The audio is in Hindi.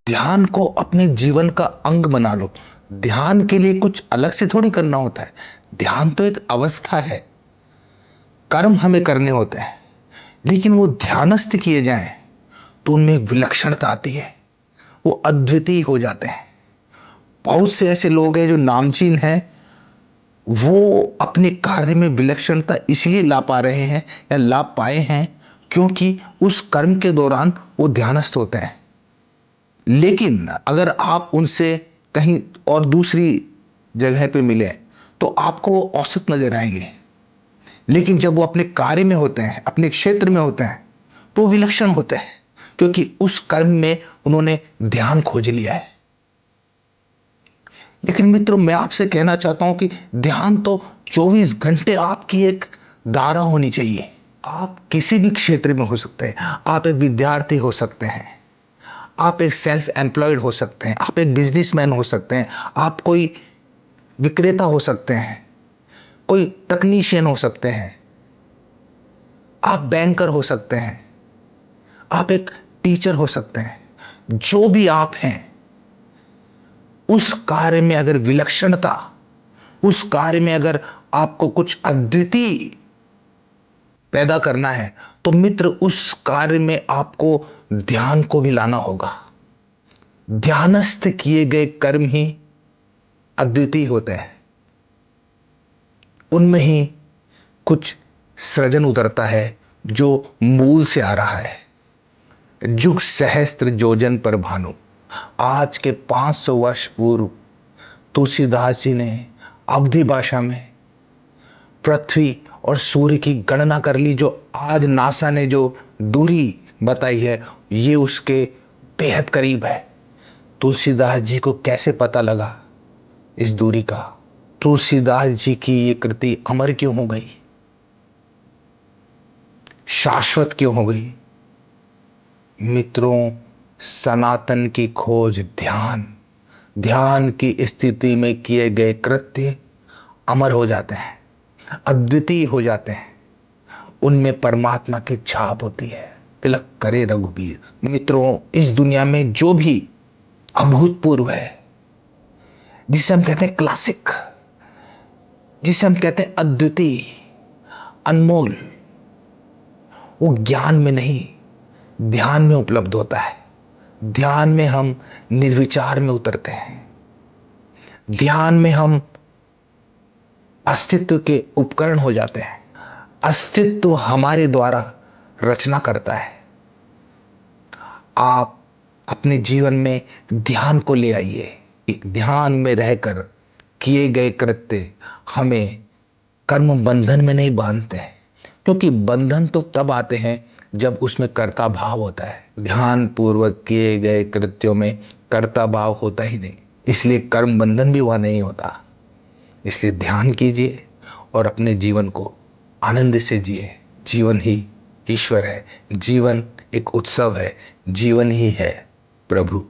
ध्यान को अपने जीवन का अंग बना लो। ध्यान के लिए कुछ अलग से थोड़ी करना होता है। ध्यान तो एक अवस्था है, कर्म हमें करने होते हैं, लेकिन वो ध्यानस्थ किए जाएं तो उनमें एक विलक्षणता आती है, वो अद्वितीय हो जाते हैं। बहुत से ऐसे लोग हैं जो नामचीन हैं, वो अपने कार्य में विलक्षणता इसलिए ला पा रहे हैं या ला पाए हैं क्योंकि उस कर्म के दौरान वो ध्यानस्थ होते हैं। लेकिन अगर आप उनसे कहीं और दूसरी जगह पे मिले तो आपको वो औसत नजर आएंगे, लेकिन जब वो अपने कार्य में होते हैं, अपने क्षेत्र में होते हैं, तो वो विलक्षण होते हैं क्योंकि उस कर्म में उन्होंने ध्यान खोज लिया है। लेकिन मित्रों, मैं आपसे कहना चाहता हूं कि ध्यान तो 24 घंटे आपकी एक धारा होनी चाहिए। आप किसी भी क्षेत्र में हो सकते हैं। आप एक विद्यार्थी हो सकते हैं, आप एक सेल्फ एम्प्लॉयड हो सकते हैं, आप एक बिजनेसमैन हो सकते हैं, आप कोई विक्रेता हो सकते हैं, कोई टेक्नीशियन हो सकते हैं, आप बैंकर हो सकते हैं, आप एक टीचर हो सकते हैं। जो भी आप हैं, उस कार्य में अगर विलक्षणता, उस कार्य में अगर आपको कुछ अद्वितीय पैदा करना है तो मित्र, उस कार्य में आपको ध्यान को भी लाना होगा। ध्यानस्थ किए गए कर्म ही अद्वितीय होते हैं, उनमें ही कुछ सृजन उतरता है जो मूल से आ रहा है। जुग सहस्त्र जोजन पर भानु, आज के 500 वर्ष पूर्व तुलसीदास जी ने अवधी भाषा में पृथ्वी और सूर्य की गणना कर ली। जो आज नासा ने जो दूरी बताई है, ये उसके बेहद करीब है। तुलसीदास जी को कैसे पता लगा इस दूरी का? तुलसीदास जी की ये कृति अमर क्यों हो गई, शाश्वत क्यों हो गई? मित्रों, सनातन की खोज ध्यान, ध्यान की स्थिति में किए गए कृत्य अमर हो जाते हैं, अद्वितीय हो जाते हैं। उनमें परमात्मा की छाप होती है। तिलक करे रघुबीर। मित्रों, इस दुनिया में जो भी अभूतपूर्व है, जिसे हम कहते हैं क्लासिक, जिसे हम कहते हैं अद्वितीय, अनमोल, वो ज्ञान में नहीं, ध्यान में उपलब्ध होता है। ध्यान में हम निर्विचार में उतरते हैं। ध्यान में हम अस्तित्व के उपकरण हो जाते हैं। अस्तित्व हमारे द्वारा रचना करता है। आप अपने जीवन में ध्यान को ले आइए। ध्यान में रहकर किए गए कृत्य हमें कर्म बंधन में नहीं बांधते हैं, क्योंकि बंधन तो तब आते हैं जब उसमें कर्ता भाव होता है। ध्यान पूर्वक किए गए कृत्यों में कर्ता भाव होता ही नहीं, इसलिए कर्म बंधन भी वहां नहीं होता। इसलिए ध्यान कीजिए और अपने जीवन को आनंद से जिए। जीवन ही ईश्वर है, जीवन एक उत्सव है, जीवन ही है प्रभु।